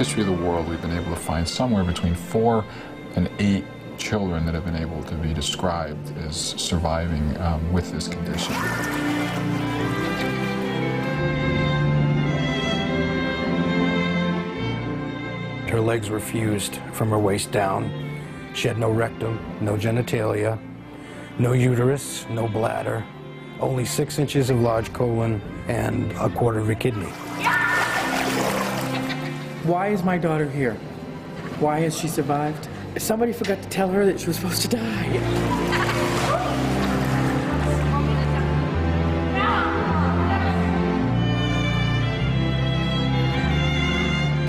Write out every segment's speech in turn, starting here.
history of the world, we've been able to find somewhere between 4 and 8 children that have been able to be described as surviving with this condition. Her legs were fused from her waist down. She had no rectum, no genitalia, no uterus, no bladder, only 6 inches of large colon and a quarter of a kidney. Why is my daughter here? Why has she survived? Somebody forgot to tell her that she was supposed to die.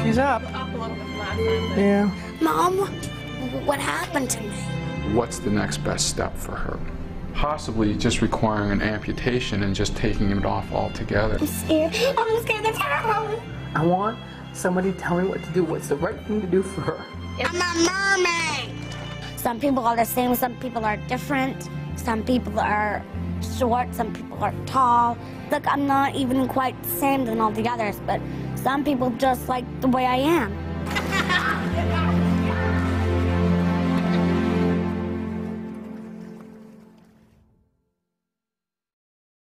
She's up. Yeah. Mom, what happened to me? What's the next best step for her? Possibly just requiring an amputation and just taking it off altogether. I'm scared. I'm scared to tell her. I want somebody to tell me what to do, what's the right thing to do for her. I'm a mermaid. Some people are the same, some people are different. Some people are short, some people are tall. Look, I'm not even quite the same than all the others, but some people just like the way I am.